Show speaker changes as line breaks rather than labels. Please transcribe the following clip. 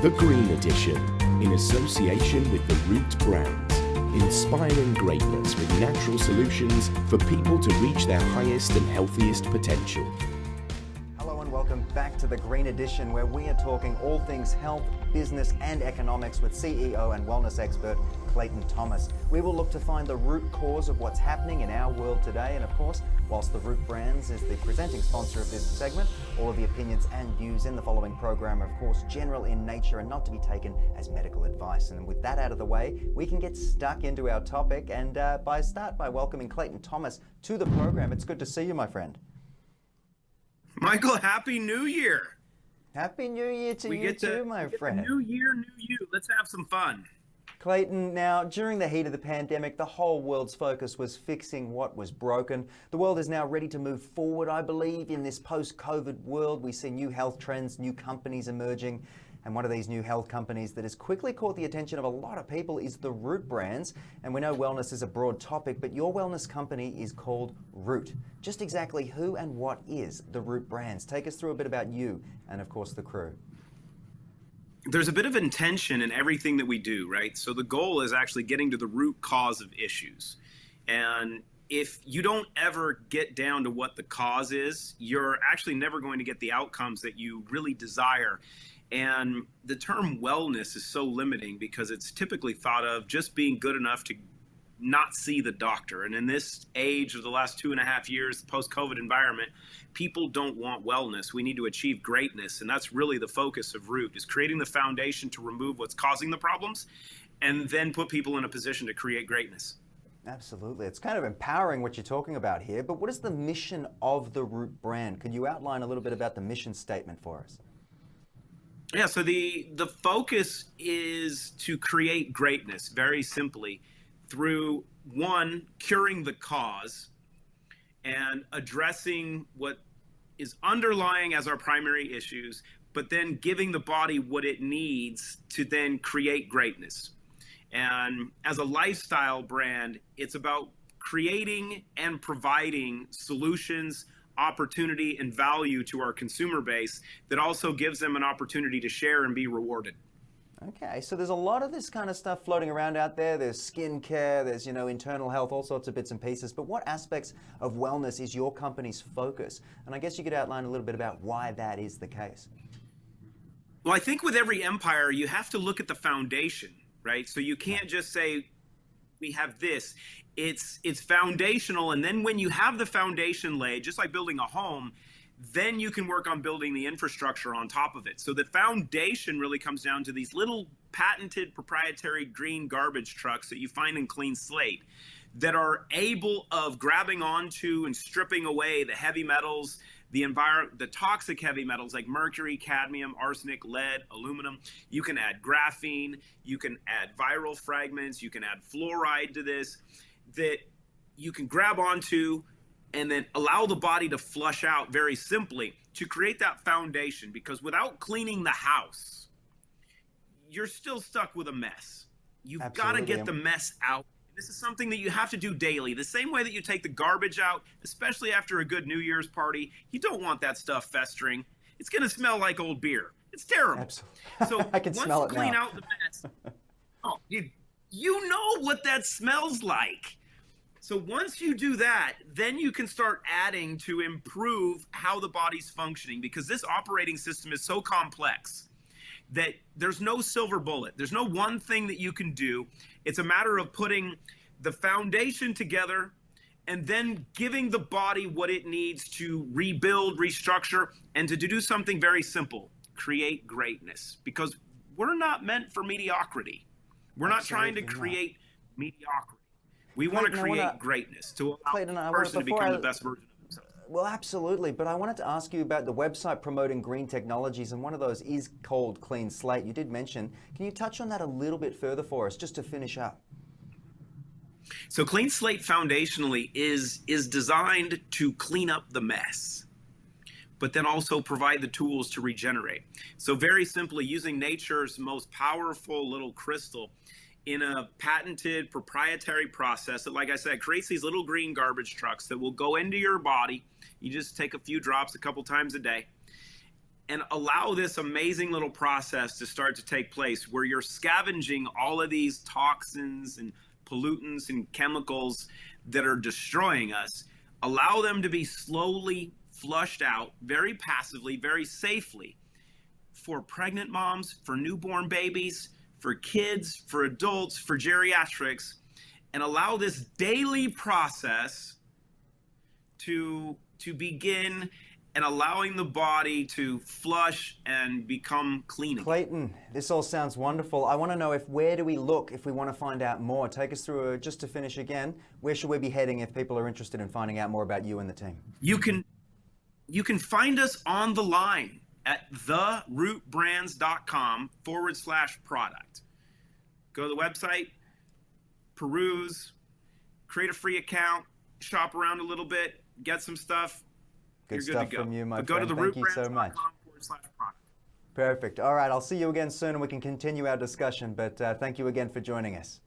The Green Edition, in association with the Root Brands, inspiring greatness with natural solutions for people to reach their highest and healthiest potential.
Hello and welcome back to The Green Edition, where we are talking all things health, business and economics with CEO and wellness expert Clayton Thomas. We will look to find the root cause of what's happening in our world today, and of course, whilst the Root Brands is the presenting sponsor of this segment, all of the opinions and views in the following program are of course general in nature and not to be taken as medical advice. And with that out of the way, we can get stuck into our topic and start by welcoming Clayton Thomas to the program. It's good to see you, my friend.
Michael, Happy New Year.
Happy New Year to you too, my friend.
New Year, new you. Let's have some fun.
Clayton, now during the heat of the pandemic, the whole world's focus was fixing what was broken. The world is now ready to move forward, I believe, in this post-COVID world. We see new health trends, new companies emerging. And one of these new health companies that has quickly caught the attention of a lot of people is the Root Brands. And we know wellness is a broad topic, but your wellness company is called Root. Just exactly who and what is the Root Brands? Take us through a bit about you and, of course, the crew.
There's a bit of intention in everything that we do, right? So the goal is actually getting to the root cause of issues. And if you don't ever get down to what the cause is, you're actually never going to get the outcomes that you really desire. And the term wellness is so limiting because it's typically thought of just being good enough to not see the doctor. And in this age of the last 2.5 years, post-COVID environment, people don't want wellness. We need to achieve greatness. And that's really the focus of Root, is creating the foundation to remove what's causing the problems and then put people in a position to create greatness.
Absolutely. It's kind of empowering what you're talking about here, but what is the mission of the Root brand? Could you outline a little bit about the mission statement for us?
Yeah, so the focus is to create greatness, very simply, through one, curing the cause and addressing what is underlying as our primary issues, but then giving the body what it needs to then create greatness. And as a lifestyle brand, it's about creating and providing solutions, opportunity, and value to our consumer base that also gives them an opportunity to share and be rewarded.
Okay, so there's a lot of this kind of stuff floating around out there. There's skincare, there's, internal health, all sorts of bits and pieces. But what aspects of wellness is your company's focus? And I guess you could outline a little bit about why that is the case.
Well, I think with every empire, you have to look at the foundation, right? So you can't just say, we have this. It's foundational. And then when you have the foundation laid, just like building a home, then you can work on building the infrastructure on top of it. So the foundation really comes down to these little patented proprietary green garbage trucks that you find in Clean Slate that are able of grabbing onto and stripping away the heavy metals, the toxic heavy metals like mercury, cadmium, arsenic, lead, aluminum. You can add graphene, you can add viral fragments, you can add fluoride to this, that you can grab onto and then allow the body to flush out very simply to create that foundation. Because without cleaning the house, you're still stuck with a mess. You've got to get the mess out. This is something that you have to do daily. The same way that you take the garbage out, especially after a good New Year's party, you don't want that stuff festering. It's going to smell like old beer. It's terrible.
Absolutely. So I can smell it now.
Once you clean out the mess, you know what that smells like. So once you do that, then you can start adding to improve how the body's functioning, because this operating system is so complex that there's no silver bullet. There's no one thing that you can do. It's a matter of putting the foundation together and then giving the body what it needs to rebuild, restructure, and to do something very simple, create greatness. Because we're not meant for mediocrity. We're not trying to create mediocrity. We want to create greatness to allow a person to become the best version of themselves.
Well, absolutely. But I wanted to ask you about the website promoting green technologies, and one of those is called Clean Slate. You did mention. Can you touch on that a little bit further for us, just to finish up?
So Clean Slate foundationally is designed to clean up the mess, but then also provide the tools to regenerate. So very simply, using nature's most powerful little crystal in a patented proprietary process that, like I said, creates these little green garbage trucks that will go into your body. You just take a few drops a couple times a day. and allow this amazing little process to start to take place where you're scavenging all of these toxins and pollutants and chemicals that are destroying us. Allow them to be slowly flushed out very passively, very safely for pregnant moms, for newborn babies, for kids, for adults, for geriatrics, and allow this daily process to begin and allowing the body to flush and become clean again.
Clayton, this all sounds wonderful. I want to know where do we look if we want to find out more? Take us through, just to finish again, where should we be heading if people are interested in finding out more about you and the team?
You can find us on the line at therootbrands.com/product. Go to the website, peruse, create a free account, shop around a little bit, get some stuff.
Good
You're
stuff
good to go.
from you, my
But go to
friend. Thank you so much.
therootbrands.com/product.
Perfect. All right, I'll see you again soon and we can continue our discussion, but thank you again for joining us.